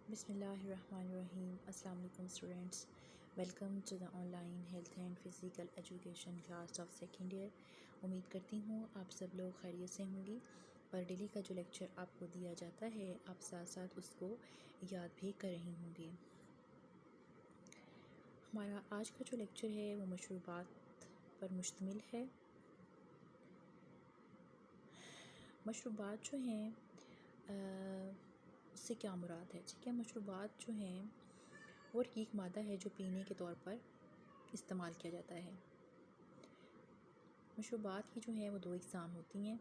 बिस्मिल्लाहिर्रहमानिर्रहीम। अस्सलाम वालेकुम students, welcome to the online health and physical education class of second year. उम्मीद करती हूँ आप सब लोग खैरियत से होंगी और डेली का जो लेक्चर आपको दिया जाता है आप साथ साथ उसको याद भी कर रही होंगी। हमारा आज का जो लेक्चर है वो मशरूबात पर मुश्तमिल है। मशरूबात जो हैं उससे क्या मुराद है? ठीक है, मशरूबात जो हैं वो रकीक मादा है जो पीने के तौर पर इस्तेमाल किया जाता है। मशरूबात की जो है वो दो इक़साम होती हैं,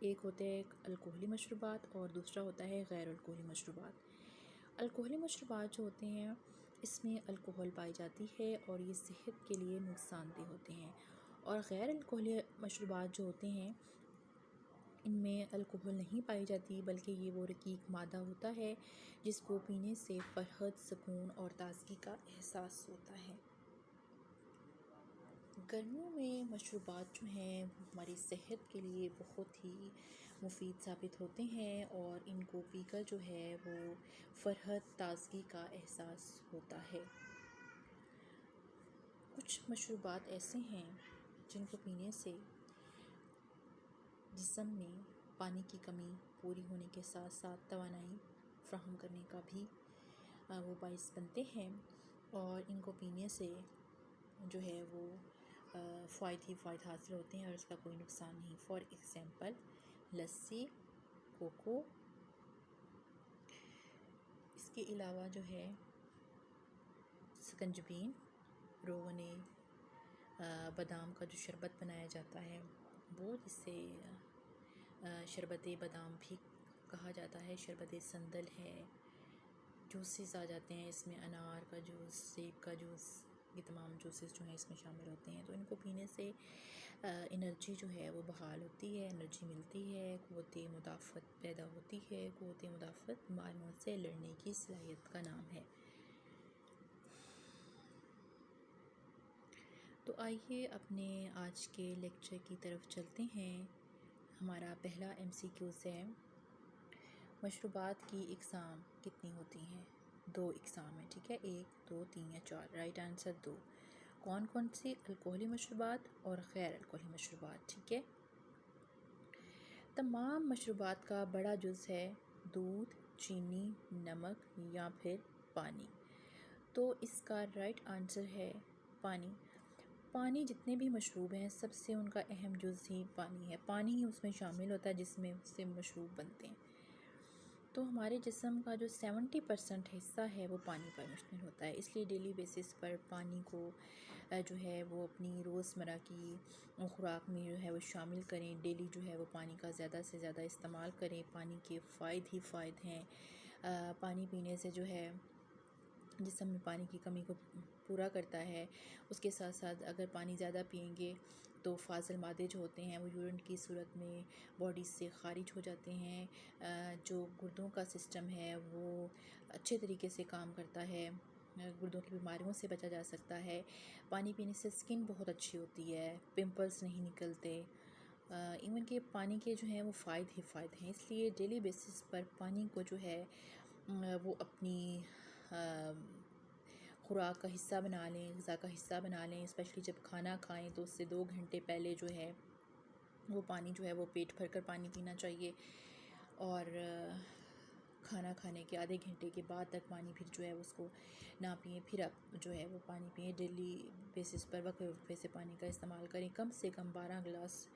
एक होते हैं अल्कोहली मशरूबात और दूसरा होता है गैर अल्कोहली मशरूबात। अल्कोहली मशरूबात जो होते हैं इसमें अल्कोहल पाई जाती है और ये सेहत के लिए नुकसानदेह होते हैं, और गैर अल्कोहली मशरूबात जो होते हैं इनमें अल्कोहल नहीं पाई जाती बल्कि ये वो रकीक मादा होता है जिसको पीने से फ़रहत, सुकून और ताज़गी का एहसास होता है। गर्मियों में मशरूबात जो हैं हमारी सेहत के लिए बहुत ही मुफीद साबित होते हैं और इनको पीकर जो है वो फ़रहत, ताज़गी का एहसास होता है। कुछ मशरूबात ऐसे हैं जिनको पीने से जिस्म में पानी की कमी पूरी होने के साथ साथ तवानाई फ़राहम करने का भी वो बाइस बनते हैं, और इनको पीने से जो है वो फ़ायदे ही फ़ायदे हासिल होते हैं और इसका कोई नुकसान नहीं। For example lassi, cocoa. इसके अलावा जो है शकंजबीन, रोगने बादाम का जो शरबत बनाया जाता है वो, जिससे शरबत बादाम भी कहा जाता है, शरबत संदल है, जूसेस आ जाते हैं इसमें, अनार का जूस, सेब का जूस, ये तमाम जूसेस जो हैं इसमें शामिल होते हैं। तो इनको पीने से एनर्जी जो है वो बहाल होती है, एनर्जी मिलती है, क़ुव्वत मुदाफ़त पैदा होती है। क़ुव्वत मुदाफ़त बीमारियों से लड़ने की सलाहियत का नाम है। तो आइए अपने आज के लेक्चर की तरफ चलते हैं। हमारा पहला MCQs है, मशरूबात की इक़साम कितनी होती हैं? दो इक़साम है, ठीक है, 1, 2, 3 या 4। Right answer 2। कौन कौन सी? अल्कोहली मशरूबात और गैर अल्कोहली मशरूबात। ठीक है, तमाम मशरूबात का बड़ा जुज़ है दूध, चीनी, नमक या फिर पानी। तो इसका राइट आंसर है पानी। पानी जितने भी मशरूब हैं सबसे उनका अहम जुज़ ही पानी है, पानी ही उसमें शामिल होता है जिसमें उससे मशरूब बनते हैं। तो हमारे जिस्म का जो 70% हिस्सा है वो पानी पर मुश्तमिल होता है, इसलिए डेली बेसिस पर पानी को जो है वो अपनी रोज़मर्रा की खुराक में जो है वो शामिल करें। डेली जो है वो पानी का ज़्यादा से ज़्यादा इस्तेमाल करें। पानी के फ़ायदे ही फ़ायदे हैं। पानी पीने से जो है जिस्म में पानी की कमी को पूरा करता है। उसके साथ साथ अगर पानी ज़्यादा पिएंगे तो फाज़िल मादे जो होते हैं वो यूरिन की सूरत में बॉडी से ख़ारिज हो जाते हैं। जो गुर्दों का सिस्टम है वो अच्छे तरीके से काम करता है, गुर्दों की बीमारियों से बचा जा सकता है। पानी पीने से स्किन बहुत अच्छी होती है, पिंपल्स नहीं निकलते। इवन के पानी के जो हैं वो फ़ायदे ही फ़ायदे हैं, इसलिए डेली बेसिस पर पानी को जो है वो अपनी खुराक का हिस्सा बना लें, ग़िज़ा का हिस्सा बना लें। स्पेशली जब खाना खाएं तो उससे 2 घंटे पहले जो है वो पानी जो है वो पेट भर कर पानी पीना चाहिए, और खाना खाने के आधे घंटे के बाद तक पानी फिर जो है उसको ना पिएं, फिर आप जो है वो पानी पिएं। डेली बेसिस पर वक्फे वक्फे से पानी का इस्तेमाल करें। कम से कम 12 गिलास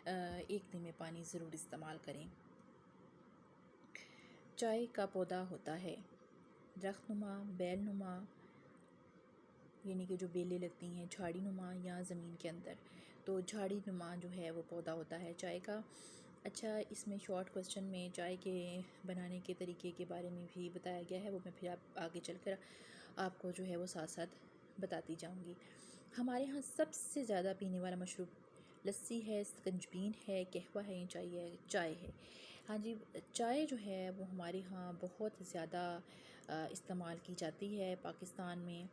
एक दिन में पानी ज़रूर इस्तेमाल करें। चाय का पौधा होता है दरख्तनुमा, बैलनुमा, यानी कि जो बेलें लगती हैं, झाड़ी नुमा या ज़मीन के अंदर। तो झाड़ी नुमा जो है वो पौधा होता है चाय का। अच्छा, इसमें शॉर्ट क्वेश्चन में चाय के बनाने के तरीके के बारे में भी बताया गया है, वो मैं फिर आप आगे चलकर आपको जो है वो साथ साथ बताती जाऊंगी। हमारे यहाँ सबसे ज़्यादा पीने वाला मशरूब लस्सी है, शकंजबीन है, कहवा है या चाय है। हाँ जी, चाय जो है वो हमारे यहाँ बहुत ज़्यादा इस्तेमाल की जाती है पाकिस्तान में,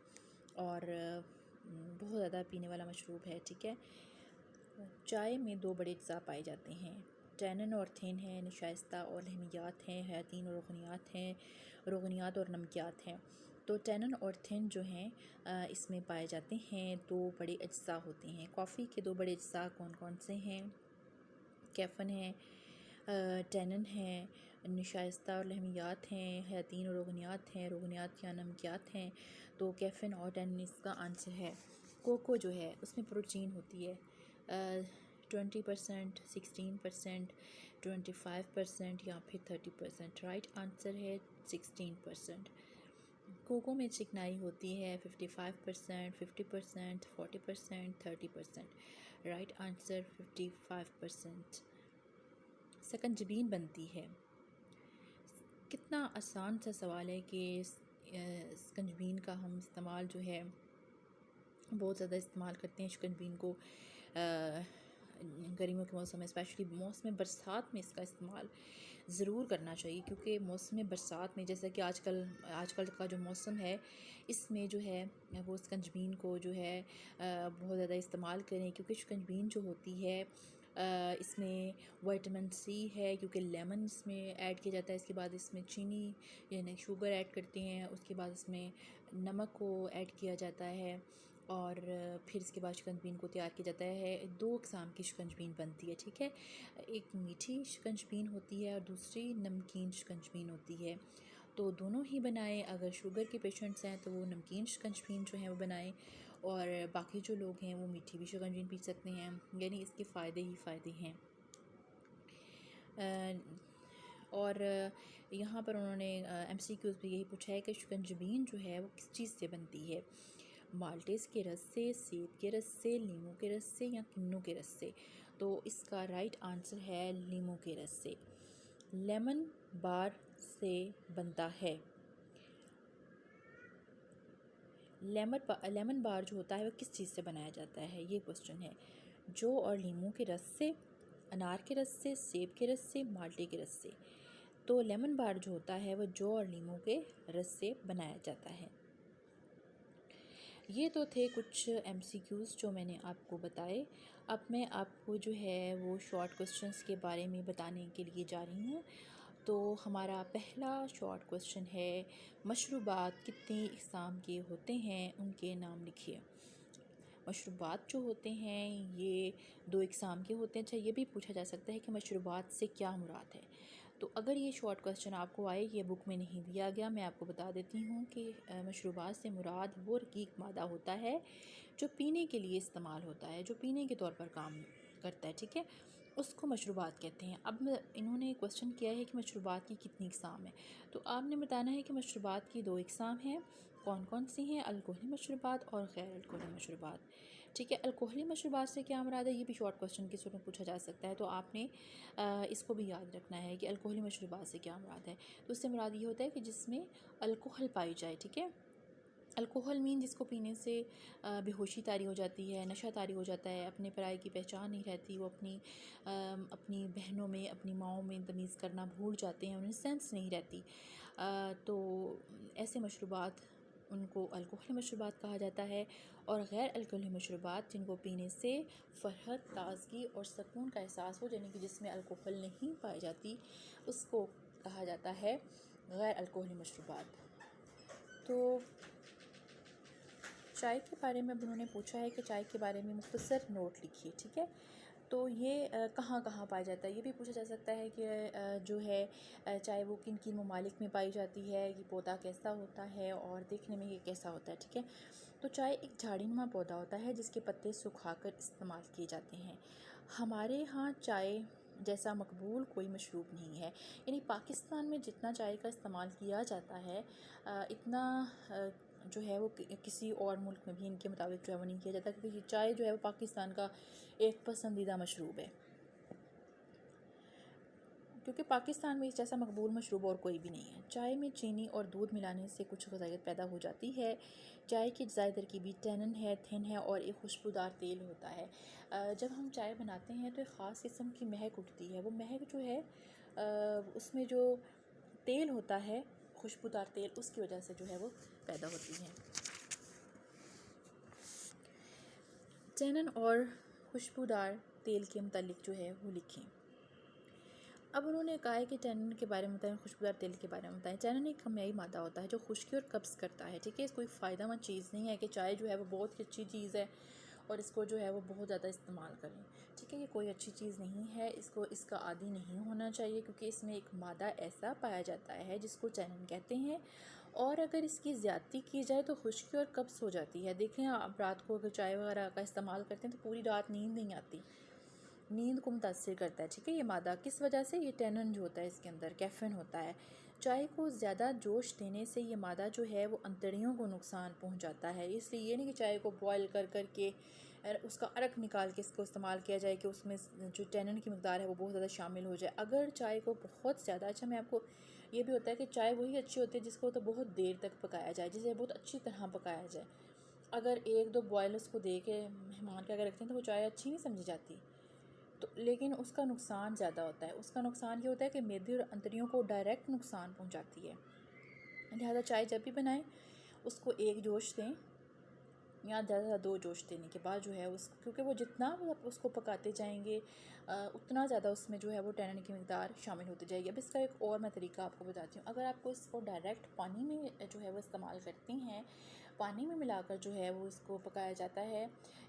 और बहुत ज़्यादा पीने वाला मशरूब है। ठीक है, चाय में 2 बड़े अज्जा पाए जाते हैं, टैनिन और थिन है, नशाइस्ता और लहमियात हैं, हयातीन और रोगनियात और नमकियात हैं। तो टैनिन और थिन जो हैं इसमें पाए जाते हैं। दो बड़े अज्जा होते हैं। कॉफ़ी के दो बड़े अज्जा कौन कौन से हैं? कैफ़न है, टैनिन है, नशाइस्ता और लहमियात हैं, हयातीन और रोगनियात या नमकियात हैं। तो कैफ़िन और टैनिन इसका आंसर है। कोको जो है उसमें प्रोटीन होती है 20%, 16%, 25% या फिर 30%। राइट आंसर है 16%। कोको में चिकनाई होती है 55%, 50%, 40%, 30%। Right answer 55%। सकंजबीन बनती है। कितना आसान सा सवाल है कि सकंजबीन का हम इस्तेमाल जो है बहुत ज़्यादा इस्तेमाल करते हैं। शिकंजबीन को गर्मियों के मौसम में, स्पेशली मौसम बरसात में इसका इस्तेमाल ज़रूर करना चाहिए, क्योंकि मौसम बरसात में जैसा कि आजकल का जो मौसम है इसमें जो है वो शिकंजबीन को जो है बहुत ज़्यादा इस्तेमाल करें, क्योंकि शिकंजबीन जो होती है इसमें विटामिन सी है, क्योंकि लेमन इसमें ऐड किया जाता है। इसके बाद इसमें चीनी यानी शुगर ऐड करते हैं, उसके बाद इसमें नमक को ऐड किया जाता है और फिर इसके बाद शिकंजबीन को तैयार किया जाता है। दो किस्म की शिकंजबीन बनती है, ठीक है। एक मीठी शिकंजबीन होती है और दूसरी नमकीन शिकंजबीन होती है। तो दोनों ही बनाएं। अगर शुगर के पेशेंट्स हैं तो वो नमकीन शिकंजबीन जो है वो बनाएं, और बाकी जो लोग हैं वो मीठी भी शिकंजबीन पी सकते हैं। यानी इसके फ़ायदे ही फ़ायदे हैं। और यहाँ पर उन्होंने MCQs पे यही पूछा है कि शिकंजबीन जो है वो किस चीज़ से बनती है? माल्टेस के रस से, सेब के रस से, लीमू के रस से या किन्नू के रस से? तो इसका राइट आंसर है लीमू के रस से। लेमन बार से बनता है। लेमन बार जो होता है वो किस चीज़ से बनाया जाता है, ये क्वेश्चन है। जौ और लीमू के रस से, अनार के रस से, सेब के रस से, माल्टे के रस से? तो लेमन बार जो होता है वो जौ और लीमू के रस से बनाया जाता है। ये तो थे कुछ MCQs जो मैंने आपको बताए। अब मैं आपको जो है वो शॉर्ट क्वेश्चंस के बारे में बताने के लिए जा रही हूँ। तो हमारा पहला शॉर्ट क्वेश्चन है, मशरूबात कितने इक़साम के होते हैं, उनके नाम लिखिए। मशरूबात जो होते हैं ये 2 इक़साम के होते हैं। अच्छा, ये भी पूछा जा सकता है कि मशरूबात से क्या मुराद है। तो अगर ये शॉर्ट क्वेश्चन आपको आए, ये बुक में नहीं दिया गया, मैं आपको बता देती हूँ कि मशरूबात से मुराद वो रकीक मादा होता है जो पीने के लिए इस्तेमाल होता है, जो पीने के तौर पर काम करता है, ठीक है, उसको मशरूबात कहते हैं। अब इन्होंने क्वेश्चन किया है कि मशरूबात की कितनी इक़साम है। तो आपने बताना है कि मशरूबात की 2 इक़साम हैं। कौन कौन सी हैं? अल्कोहली मशरूबात और गैर अल्कोहली मशरूबात, ठीक है। अल्कोहली मशरूबात से क्या मुराद है, ये भी शॉर्ट क्वेश्चन के सूरत में पूछा जा सकता है। तो आपने इसको भी याद रखना है कि अल्कोहली मशरूबात से क्या मुराद है। तो उससे मुराद ये होता है कि जिसमें अल्कोहल पाई जाए, ठीक है। अल्कोहल मीन जिसको पीने से बेहोशी तारी हो जाती है, नशा तारी हो जाता है, अपने पराये की पहचान नहीं रहती, वो अपनी बहनों में, अपनी माओं में तमीज़ करना भूल जाते हैं, उन्हें सेंस नहीं रहती। तो ऐसे मशरूबात उनको अल्कोहली मशरूबात कहा जाता है। और गैर अल्कोहली मशरूबात जिनको पीने से फ़रहत, ताज़गी और सुकून का एहसास हो, यानी कि जिसमें अल्कोहल नहीं पाई जाती, उसको कहा जाता है गैर अल्कोहली मशरूबात। तो चाय के बारे में अब उन्होंने पूछा है कि चाय के बारे में मुख्तसर नोट लिखिए, ठीक है। तो ये कहाँ कहाँ पाया जाता है, ये भी पूछा जा सकता है कि जो है चाय वो किन किन ममालिक में पाई जाती है, ये पौधा कैसा होता है और देखने में ये कैसा होता है, ठीक है। तो चाय एक झाड़ीनुमा पौधा होता है जिसके पत्ते सुखाकर इस्तेमाल किए जाते हैं। हमारे यहाँ चाय जैसा मकबूल कोई मशरूब नहीं है, यानी पाकिस्तान में जितना चाय का इस्तेमाल किया जाता है इतना जो है वो किसी और मुल्क में भी इनके मुताबिक जो है वो नहीं किया जाता, क्योंकि चाय जो है वो पाकिस्तान का एक पसंदीदा मशरूब है, क्योंकि पाकिस्तान में इस जैसा मकबूल मशरूब और कोई भी नहीं है। चाय में चीनी और दूध मिलाने से कुछ ग़ज़ाइयत पैदा हो जाती है। चाय की अज़ाई तरकीबी टैनिन है, थिन है और एक खुशबूदार तेल होता है। जब हम चाय बनाते हैं तो एक ख़ास किस्म की महक उठती है। वो महक जो है उसमें जो तेल होता है, खुशबूदार तेल, उसकी वजह से जो है वो पैदा होती है। टैनिन और खुशबूदार तेल के मुतालिक जो है वो लिखें। अब उन्होंने कहा है कि टैनिन के बारे में बताएं, खुशबूदार तेल के बारे में बताएं। टैनिन एक खमियाई मादा होता है जो खुश्की और कब्ज़ करता है, ठीक है। कोई फ़ायदेमंद चीज़ नहीं है कि चाय जो है वो बहुत ही अच्छी चीज़ है और इसको जो है वो बहुत ज़्यादा इस्तेमाल करें, ठीक है। ये कोई अच्छी चीज़ नहीं है, इसको इसका आदी नहीं होना चाहिए, क्योंकि इसमें एक मादा ऐसा पाया जाता है जिसको टैनिन कहते हैं, और अगर इसकी ज़्यादती की जाए तो खुश्की और कब्ज़ हो जाती है। देखें, आप रात को अगर चाय वगैरह का इस्तेमाल करते हैं तो पूरी रात नींद नहीं आती, नींद को मुतासिर करता है, ठीक है। ये मादा किस वजह से, ये टैनिन जो होता है इसके अंदर कैफ़ीन होता है। चाय को ज़्यादा जोश देने से ये मादा जो है वो अंतड़ियों को नुकसान पहुंचाता है। इसलिए ये नहीं कि चाय को बॉयल कर कर के उसका अरक निकाल के इसको इस्तेमाल किया जाए कि उसमें जो टैनिन की मकदार है वो बहुत ज़्यादा शामिल हो जाए। अगर चाय को बहुत ज़्यादा, अच्छा मैं आपको ये भी होता है कि चाय वही अच्छी होती है जिसको तो बहुत देर तक पकाया जाए, जिसे बहुत अच्छी तरह पकाया जाए। अगर एक दो बॉयल उसको दे के मेहमान के अगर रखते हैं तो वो चाय अच्छी नहीं समझी जाती, तो लेकिन उसका नुकसान ज़्यादा होता है। उसका नुकसान ये होता है कि मेदे और अंतड़ियों को डायरेक्ट नुकसान पहुंचाती है। लिहाजा चाय जब भी बनाएं उसको एक जोश दें या ज़्यादा दो जोश देने के बाद जो है उस, क्योंकि वो जितना वो आप उसको पकाते जाएंगे उतना ज़्यादा उसमें जो है वो टैनिन की मकदार शामिल होती जाएगी। अब इसका एक और मैं तरीका आपको बताती हूँ। अगर आपको इसको डायरेक्ट पानी में जो है वो इस्तेमाल करती हैं, पानी में मिलाकर जो है वो इसको पकाया जाता है,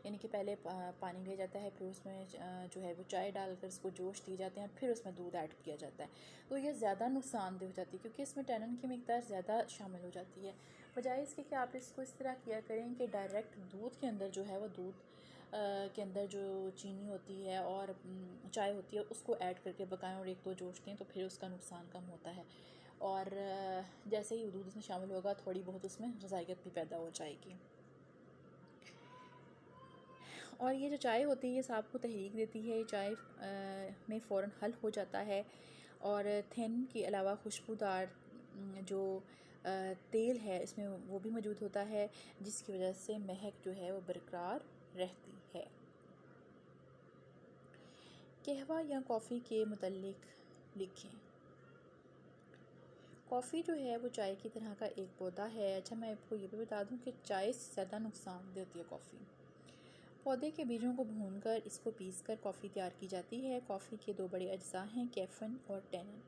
यानी कि पहले पानी लिया जाता है, फिर उसमें जो है वो चाय डालकर इसको जोश दिए जाते हैं, फिर उसमें दूध ऐड किया जाता है, तो ये ज़्यादा नुकसानदेह हो जाती है क्योंकि इसमें टैनिन की मकदार ज़्यादा शामिल हो जाती है। बजाय इसके कि आप इसको इस तरह किया करें कि डायरेक्ट दूध के अंदर जो है वो दूध के अंदर जो चीनी होती है और चाय होती है उसको ऐड करके पकाएं और एक दो जोश दें, तो फिर उसका नुकसान कम होता है। और जैसे ही दूध उसमें शामिल होगा थोड़ी बहुत उसमें ग़िज़ाइयत भी पैदा हो जाएगी। और ये जो चाय होती है ये सांप को तहरीक देती है, ये चाय में फ़ौरन हल हो जाता है। और थिन के अलावा खुशबूदार जो तेल है इसमें वो भी मौजूद होता है, जिसकी वजह से महक जो है वो बरकरार रहती है। कहवा या कॉफ़ी के मुतल्लिक लिखें। कॉफ़ी जो है वो चाय की तरह का एक पौधा है। अच्छा मैं आपको ये भी बता दूं कि चाय से ज़्यादा नुकसान देती है कॉफ़ी। पौधे के बीजों को भूनकर इसको पीसकर कॉफ़ी तैयार की जाती है। कॉफ़ी के दो बड़े अज्जा हैं, कैफ़ीन और टैनिन।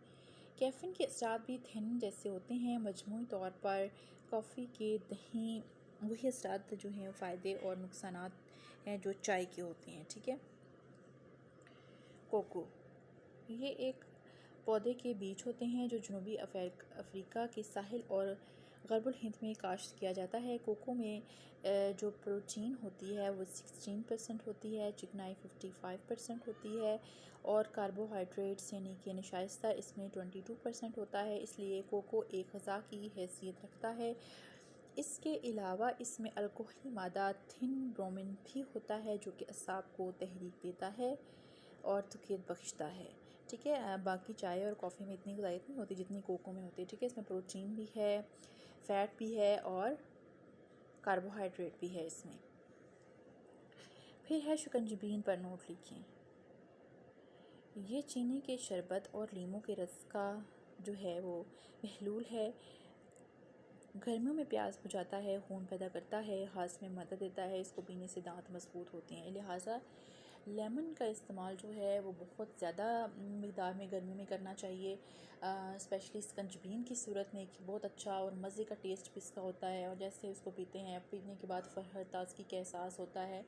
कैफ़ीन के असरात भी थिन जैसे होते हैं। मजमूई तौर पर कॉफ़ी के दही वही असरात जो हैं फ़ायदे और नुकसानात हैं जो चाय के होते हैं, ठीक है। कोको, ये एक पौधे के बीज होते हैं जो जनूबी अफ्रीका के साहिल और गरबुल हिंद में काश्त किया जाता है। कोको में जो प्रोटीन होती है वो 16% होती है, चिकनाई 55% होती है और कार्बोहाइड्रेट्स यानी कि नशाइस्ता इसमें 22% होता है। इसलिए कोको एक ग़िज़ा की हैसियत रखता है। इसके अलावा इसमें अल्कोहली मादा थिन ब्रोमिन भी होता है जो कि असाब को तहरीक देता है और तक़वियत बख्शता है, ठीक है। बाकी चाय और कॉफ़ी में इतनी ग़िज़ाइयत नहीं होती जितनी कोको में होती है, ठीक है। इसमें प्रोटीन भी है, फ़ैट भी है और कार्बोहाइड्रेट भी है इसमें। फिर है शिकंजबीन पर नोट लिखें। ये चीनी के शरबत और लीमू के रस का जो है वो महलूल है। गर्मियों में प्यास बुझाता है, खून पैदा करता है, हाज़मे में मदद देता है, इसको पीने से दांत मजबूत होते हैं। लिहाजा लेमन का इस्तेमाल जो है वो बहुत ज़्यादा मिक़दार में गर्मी में करना चाहिए, स्पेशली स्कंजबीन की सूरत में कि बहुत अच्छा और मज़े का टेस्ट भी इसका होता है। और जैसे उसको पीते हैं, पीने के बाद फ़रहत ताज़गी का एहसास होता है।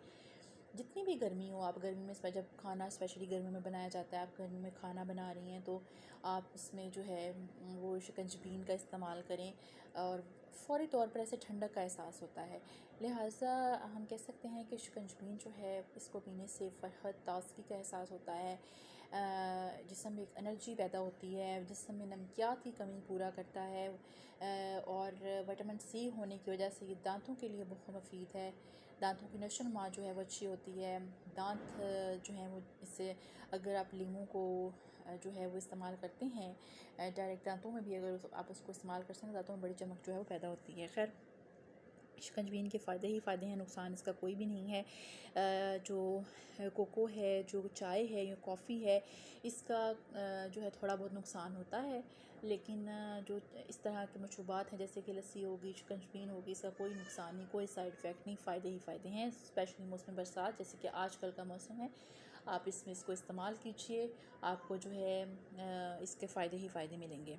जितनी भी गर्मी हो, आप गर्मी में जब खाना स्पेशली गर्मी में बनाया जाता है, आप गर्मी में खाना बना रही हैं तो आप उसमें जो है वो शिकंजबीन का इस्तेमाल करें और फ़ौरी तौर पर ऐसे ठंडक का एहसास होता है। लिहाजा हम कह सकते हैं कि शिकंजबीन जो है इसको पीने से फ़रहत ताज़गी का एहसास होता है, जिस्म में एक एनर्जी पैदा होती है, जिस्म में नमकियात की कमी पूरा करता है और विटामिन सी होने की वजह से ये दांतों के लिए बहुत मुफीद है। दांतों की नशो नुमा जो है वो अच्छी होती है। दांत जो हैं वो इससे, अगर आप लीमू को जो है वो इस्तेमाल करते हैं डायरेक्ट दांतों में भी, अगर आप उसको इस्तेमाल कर सकते हैं दांतों में बड़ी चमक जो है वो पैदा होती है। खैर शिकंजबीन के फ़ायदे ही फ़ायदे हैं, नुकसान इसका कोई भी नहीं है। जो कोको है, जो चाय है या कॉफ़ी है, इसका जो है थोड़ा बहुत नुकसान होता है, लेकिन जो इस तरह के मशरूबात हैं जैसे कि लस्सी होगी, शिकंजबीन होगी, इसका कोई नुकसान नहीं, कोई साइड इफ़ेक्ट नहीं, फ़ायदे ही फ़ायदे हैं। स्पेशली मौसम बरसात जैसे कि आजकल का मौसम है, आप इसमें इसको इस्तेमाल कीजिए, आपको जो है इसके फ़ायदे ही फ़ायदे मिलेंगे।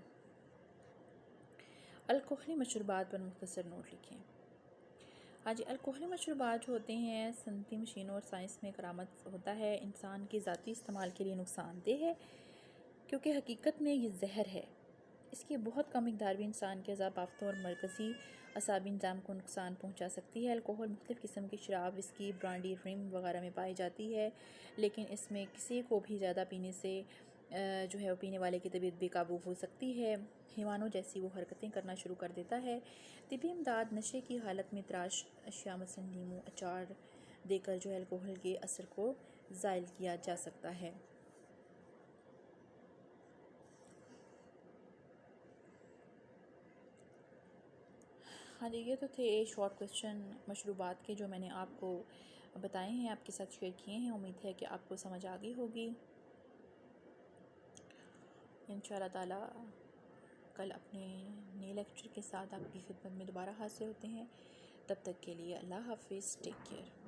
अल्कोहली मशरूबात पर मुख्तसर नोट लिखें। हाँ जी, अल्कोहली मशरूबात जो होते हैं सनती मशीनों और साइंस में करामत होता है, इंसान के ज़ाती इस्तेमाल के लिए नुकसानदेह है क्योंकि हकीकत में ये जहर है। इसकी बहुत कम मिकदार भी इंसान के अज़ाब आफ़तों और मरकज़ी असाबी निज़ाम को नुकसान पहुंचा सकती है। अल्कोहल मुख्तलिफ़ किस्म की शराब, विस्की, ब्रांडी, रिम वगैरह में पाई जाती है, लेकिन इसमें किसी को भी ज़्यादा पीने से जो है वो पीने वाले की तबीयत बेकाबू हो सकती है, हैवानों जैसी वो हरकतें करना शुरू कर देता है। तिब्बी इमदाद नशे की हालत में त्राश अशिया मसलन नींबू अचार देकर जो है अल्कोहल के असर को ज़ायल किया जा सकता है। हाँ जी, ये तो थे शॉर्ट क्वेश्चन मशरूबात के जो मैंने आपको बताए हैं, आपके साथ शेयर किए हैं। उम्मीद है कि आपको समझ आ गई होगी। इंशाअल्लाह ताला कल अपने नए लेक्चर के साथ आपकी खिदमत में दोबारा हाजिर होते हैं। तब तक के लिए अल्लाह हाफिज़, टेक केयर।